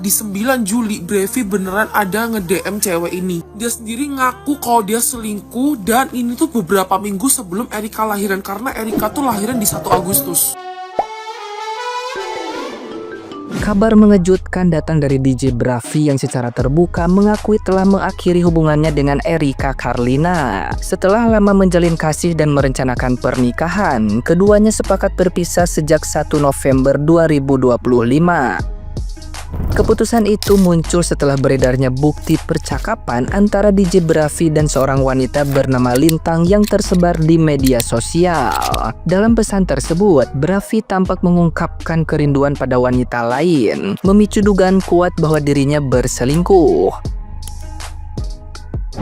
di 9 Juli Brevi beneran ada nge-DM cewek ini. Dia sendiri ngaku kalau dia selingkuh dan ini tuh beberapa minggu sebelum Erika lahiran karena Erika tuh lahiran di 1 Agustus. Kabar mengejutkan datang dari DJ Bravi yang secara terbuka mengakui telah mengakhiri hubungannya dengan Erika Carlina. Setelah lama menjalin kasih dan merencanakan pernikahan, keduanya sepakat berpisah sejak 1 November 2025. Keputusan itu muncul setelah beredarnya bukti percakapan antara DJ Bravi dan seorang wanita bernama Lintang yang tersebar di media sosial. Dalam pesan tersebut, Bravi tampak mengungkapkan kerinduan pada wanita lain, memicu dugaan kuat bahwa dirinya berselingkuh.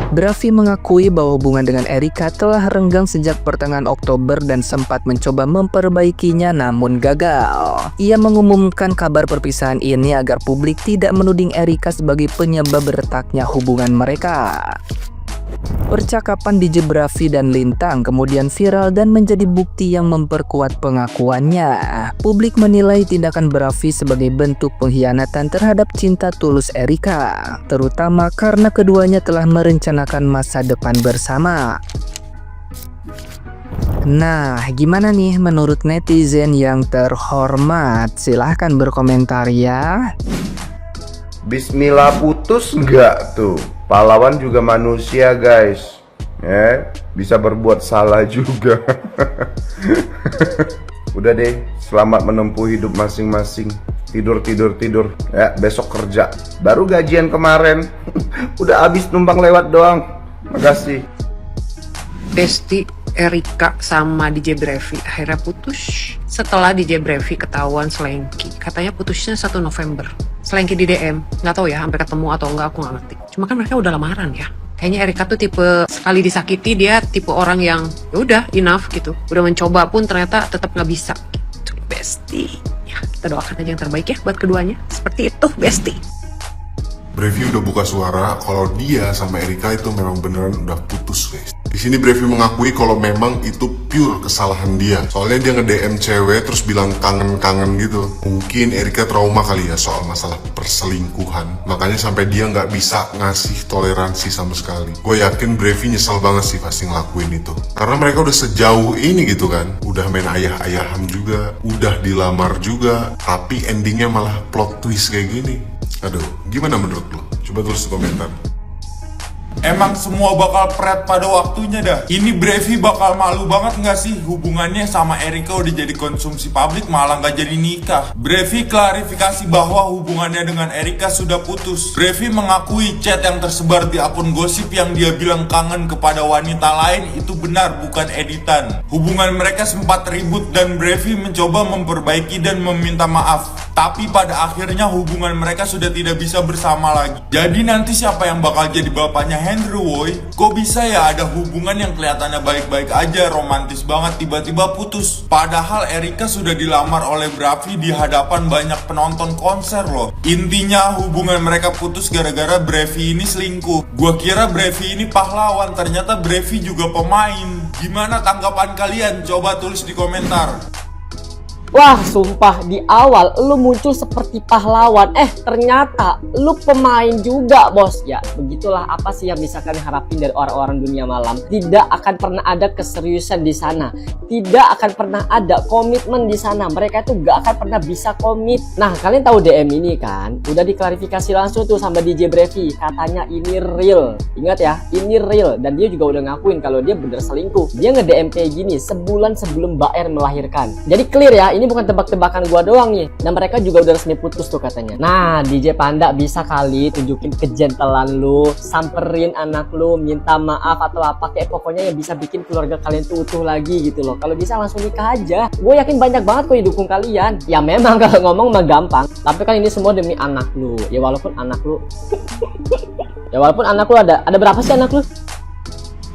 Bravi mengakui bahwa hubungan dengan Erika telah renggang sejak pertengahan Oktober dan sempat mencoba memperbaikinya namun gagal. Ia mengumumkan kabar perpisahan ini agar publik tidak menuding Erika sebagai penyebab retaknya hubungan mereka. Percakapan DJ Bravi dan Lintang kemudian viral dan menjadi bukti yang memperkuat pengakuannya. Publik menilai tindakan Bravi sebagai bentuk pengkhianatan terhadap cinta tulus Erika, terutama karena keduanya telah merencanakan masa depan bersama. Nah, gimana nih menurut netizen yang terhormat? Silahkan berkomentar ya. Bismillah, putus nggak tuh? Pahlawan juga manusia guys, bisa berbuat salah juga. Udah deh, selamat menempuh hidup masing-masing. Tidur ya, besok kerja. Baru gajian kemarin. Udah habis numpang lewat doang. Makasih. Besti Erika sama DJ Bravi akhirnya putus setelah DJ Bravi ketahuan selengki. Katanya putusnya 1 November. Selengki di DM, nggak tahu ya sampai ketemu atau enggak, aku nggak ngerti. Cuma kan mereka udah lamaran ya. Kayaknya Erika tuh tipe sekali disakiti dia tipe orang yang ya udah enough gitu. Udah mencoba pun ternyata tetap nggak bisa. Gitu, Besti. Ya kita doakan aja yang terbaik ya buat keduanya. Seperti itu, Besti. Bravi udah buka suara kalau dia sama Erika itu memang beneran udah putus guys. Di sini Bravi mengakui kalau memang itu pure kesalahan dia. Soalnya dia nge-DM cewek terus bilang kangen-kangen gitu. Mungkin Erika trauma kali ya soal masalah perselingkuhan. Makanya sampai dia nggak bisa ngasih toleransi sama sekali. Gue yakin Bravi nyesel banget sih pasti ngelakuin itu. Karena mereka udah sejauh ini gitu kan. Udah main ayah-ayahan juga. Udah dilamar juga. Tapi endingnya malah plot twist kayak gini. Aduh, gimana menurut lo? Coba tulis di komentar. Emang semua bakal pret pada waktunya dah. Ini Bravi bakal malu banget gak sih hubungannya sama Erika udah jadi konsumsi publik malah gak jadi nikah. Bravi klarifikasi bahwa hubungannya dengan Erika sudah putus. Bravi mengakui chat yang tersebar di akun gosip yang dia bilang kangen kepada wanita lain itu benar, bukan editan. Hubungan mereka sempat ribut dan Bravi mencoba memperbaiki dan meminta maaf. Tapi pada akhirnya hubungan mereka sudah tidak bisa bersama lagi. Jadi nanti siapa yang bakal jadi bapaknya Henry woy? Kok bisa ya ada hubungan yang kelihatannya baik-baik aja, romantis banget, tiba-tiba putus? Padahal Erika sudah dilamar oleh Bravi di hadapan banyak penonton konser loh. Intinya hubungan mereka putus gara-gara Bravi ini selingkuh. Gua kira Bravi ini pahlawan, ternyata Bravi juga pemain. Gimana tanggapan kalian? Coba tulis di komentar. Wah, sumpah di awal lu muncul seperti pahlawan, ternyata lu pemain juga, bos. Ya, begitulah apa sih yang bisa kalian harapin dari orang-orang dunia malam. Tidak akan pernah ada keseriusan di sana. Tidak akan pernah ada komitmen di sana. Mereka tuh gak akan pernah bisa komit. Nah, kalian tahu DM ini kan? Udah diklarifikasi langsung tuh sama DJ Bravi. Katanya ini real. Ingat ya, ini real. Dan dia juga udah ngakuin kalau dia bener selingkuh. Dia nge-DM kayak gini sebulan sebelum Mbak R melahirkan. Jadi clear ya, ini bukan tebak-tebakan gua doang nih. Dan mereka juga udah resmi putus tuh katanya. Nah, DJ Panda bisa kali tunjukin kejentelan lu, samperin anak lu, minta maaf atau apa, kayak pokoknya yang bisa bikin keluarga kalian tuh utuh lagi gitu loh. Kalau bisa langsung nikah aja. Gue yakin banyak banget kok yang dukung kalian. Ya memang kalau ngomong mah gampang, tapi kan ini semua demi anak lu. Ya walaupun anak lu ya walaupun anak lu ada berapa sih anak lu?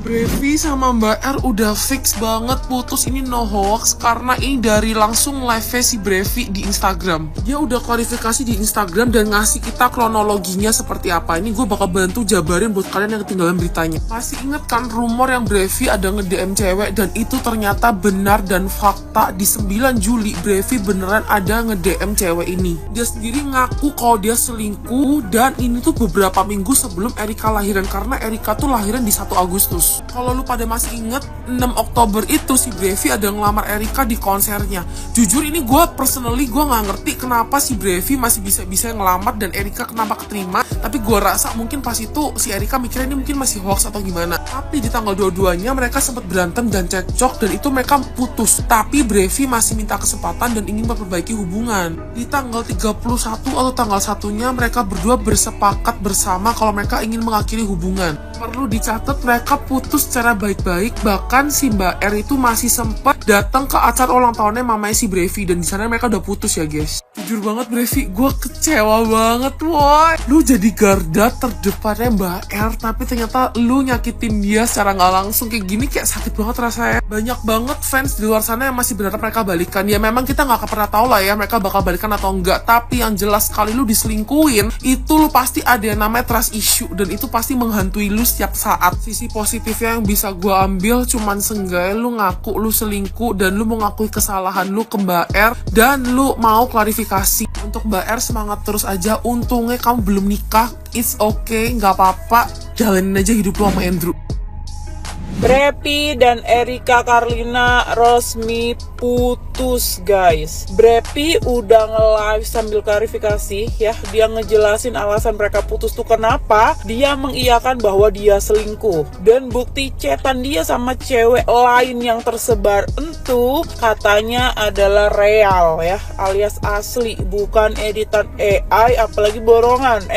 Brevi sama Mbak R udah fix banget putus, ini no hoax karena ini dari langsung live si Brevi di Instagram. Dia udah klarifikasi di Instagram dan ngasih kita kronologinya seperti apa. Ini gue bakal bantu jabarin buat kalian yang ketinggalan beritanya. Masih inget kan rumor yang Brevi ada nge-DM cewek dan itu ternyata benar dan fakta. Di 9 Juli Brevi beneran ada nge-DM cewek ini. Dia sendiri ngaku kalau dia selingkuh dan ini tuh beberapa minggu sebelum Erika lahiran karena Erika tuh lahiran di 1 Agustus. Kalau lu pada masih inget, 6 Oktober itu si Brevi ada ngelamar Erika di konsernya. Jujur ini gue personally gue nggak ngerti kenapa si Brevi masih bisa ngelamar dan Erika kenapa keterima. Tapi gue rasa mungkin pas itu si Erika mikirnya ini mungkin masih hoax atau gimana. Tapi di tanggal 22-nya mereka sempat berantem dan cekcok dan itu mereka putus. Tapi Brevi masih minta kesempatan dan ingin memperbaiki hubungan. Di tanggal 31 atau tanggal 1-nya mereka berdua bersepakat bersama kalau mereka ingin mengakhiri hubungan. Perlu dicatat mereka putus secara baik-baik, bahkan si Mbak R itu masih sempat datang ke acara ulang tahunnya mamanya si Brevi dan di sana mereka udah putus ya guys. Jujur banget Brevi, gue kecewa banget woy. Lu jadi garda terdepannya Mbak R tapi ternyata lu nyakitin dia secara nggak langsung kayak gini, kayak sakit banget rasanya. Banyak banget fans di luar sana yang masih berharap mereka balikan. Ya memang kita nggak pernah tahu lah ya mereka bakal balikan atau enggak, tapi yang jelas sekali lu diselingkuin itu lu pasti ada yang namanya trust issue dan itu pasti menghantui lu setiap saat. Sisi positifnya yang bisa gue ambil cuman seenggaknya lu ngaku lu selingkuh dan lu mau ngakui kesalahan lu ke Mbak R dan lu mau klarifikasi. Untuk Mbak R semangat terus aja, untungnya kamu belum nikah, it's okay, nggak apa-apa, jalanin aja hidup lu sama Andrew. Brevi dan Erika Carlina resmi putus guys. Brevi udah nge-live sambil klarifikasi ya. Dia ngejelasin alasan mereka putus tuh kenapa. Dia mengiyakan bahwa dia selingkuh. Dan bukti chatan dia sama cewek lain yang tersebar itu katanya adalah real ya, alias asli, bukan editan AI apalagi bohongan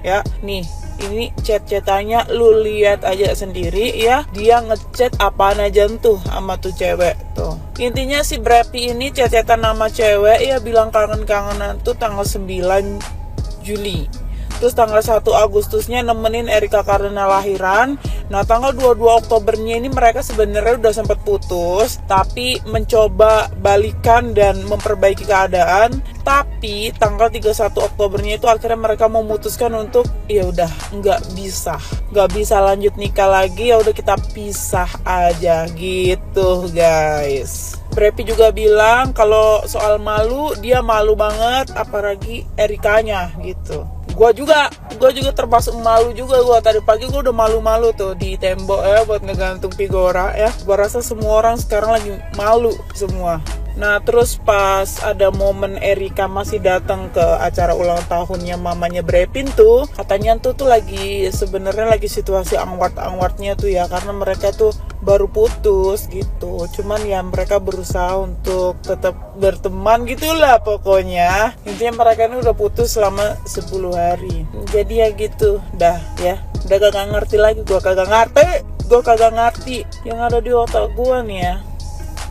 ya. Nih, ini chat-chatannya lu lihat aja sendiri ya. Dia ngechat apaan aja tuh sama tuh cewek tuh. Intinya si Brevi ini chat-chatan sama cewek ya, bilang kangen-kangenan tuh tanggal 9 Juli. Terus tanggal 1 Agustusnya nemenin Erika Carlina lahiran. Nah tanggal 22 Oktobernya ini mereka sebenarnya udah sempat putus, tapi mencoba balikan dan memperbaiki keadaan. Tapi tanggal 31 Oktobernya itu akhirnya mereka memutuskan untuk ya udah nggak bisa lanjut nikah lagi, ya udah kita pisah aja gitu guys. Brevi juga bilang kalau soal malu, dia malu banget apalagi Erikanya gitu. Gue juga termasuk malu juga. Gue tadi pagi gue udah malu-malu tuh di tembok ya buat ngegantung figura ya. Gue rasa semua orang sekarang lagi malu semua. Nah terus pas ada momen Erika masih datang ke acara ulang tahunnya mamanya Brevi tuh, katanya tuh lagi sebenarnya lagi situasi angwart-angwartnya tuh ya, karena mereka tuh baru putus gitu. Cuman ya mereka berusaha untuk tetap berteman gitulah pokoknya. Intinya mereka ini udah putus selama 10 hari. Jadi ya gitu dah ya. Udah kagak ngerti lagi, gue kagak ngerti. Yang ada di otak gue nih ya,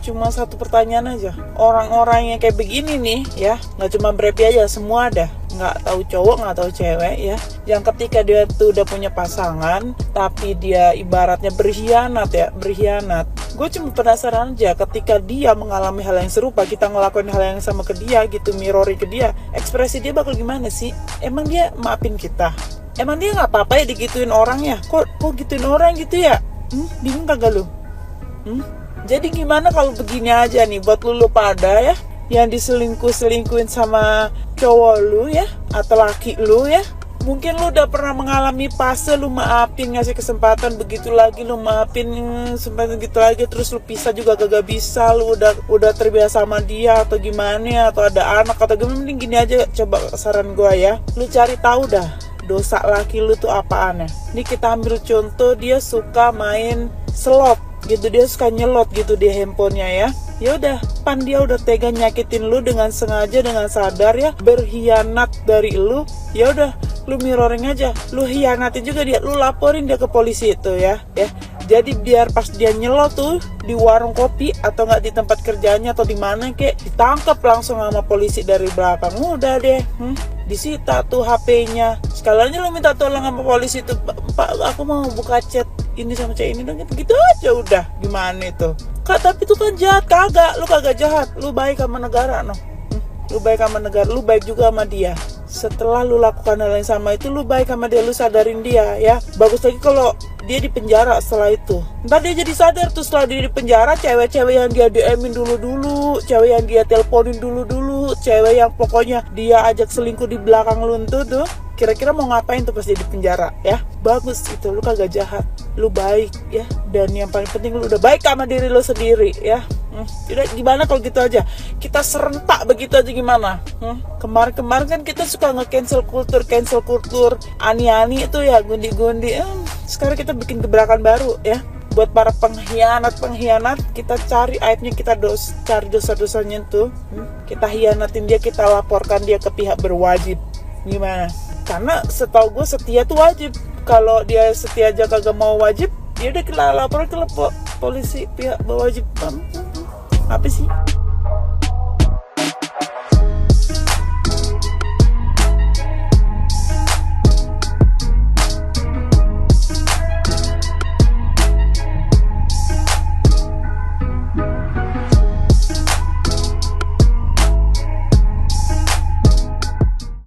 cuma satu pertanyaan aja. Orang-orang yang kayak begini nih ya, nggak cuma Brevi aja, semua ada. Nggak tahu cowok, nggak tahu cewek ya, yang ketika dia tuh udah punya pasangan tapi dia ibaratnya berkhianat. Gue cuma penasaran aja, ketika dia mengalami hal yang serupa, kita ngelakuin hal yang sama ke dia gitu, mirrori ke dia, ekspresi dia bakal gimana sih? Emang dia maafin kita? Emang dia nggak apa-apa ya digituin orang ya? Kok gituin orang gitu ya? Bingung kagak lu? Jadi gimana kalau begini aja nih buat lu pada ya, yang diselingkuhin sama cowok lu ya, atau laki lu ya. Mungkin lu udah pernah mengalami fase lu maafin, ngasih kesempatan, begitu lagi lu maafin, kesempatan gitu lagi, terus lu pisah juga gak bisa. Lu udah terbiasa sama dia atau gimana, atau ada anak atau gimana. Mending gini aja, coba saran gua ya, lu cari tahu dah dosa laki lu tuh apaan ya. Ini kita ambil contoh, dia suka main slot gitu, dia suka nyelot gitu di handphonenya ya. Ya udah, pan dia udah tega nyakitin lu dengan sengaja, dengan sadar ya, berkhianat dari lu. Ya udah, lu mirroring aja, lu hianatin juga dia, lu laporin dia ke polisi itu ya. Jadi biar pas dia nyelot tuh di warung kopi atau nggak di tempat kerjanya atau di mana kek, ditangkap langsung sama polisi dari belakang. Udah deh, disita tuh HP-nya. Sekalian lu minta tolong sama polisi tuh, Pak, aku mau buka chat ini sama cewek ini dong, gitu aja udah. Gimana itu? Kak, tapi itu kan jahat. Kagak, lu kagak jahat, lu baik sama negara noh. Lu baik sama negara, lu baik juga sama dia. Setelah lu lakukan hal yang sama itu, lu baik sama dia, lu sadarin dia ya. Bagus lagi kalau dia di penjara setelah itu. Ntar dia jadi sadar tuh setelah dia di penjara, cewek-cewek yang dia DM-in dulu-dulu, cewek yang dia teleponin dulu-dulu, cewek yang pokoknya dia ajak selingkuh di belakang lu tuh, kira-kira mau ngapain tuh pas dia di penjara ya. Bagus itu, lu kagak jahat, lu baik ya. Dan yang paling penting lu udah baik sama diri lu sendiri ya. Udah, gimana kalau gitu aja kita serentak begitu aja, gimana? Kemarin-kemarin kan kita suka nge-cancel kultur ani-ani itu ya, gundi-gundi. Sekarang kita bikin gebrakan baru ya. Buat para pengkhianat, kita cari aibnya, kita cari dosa-dosanya tuh. Kita hianatin dia, kita laporkan dia ke pihak berwajib. Gimana? Karena setahu gue setia tuh wajib. Kalau dia setia aja kagak mau wajib, ya udah kita lapor ke polisi, pihak berwajib. Apa sih?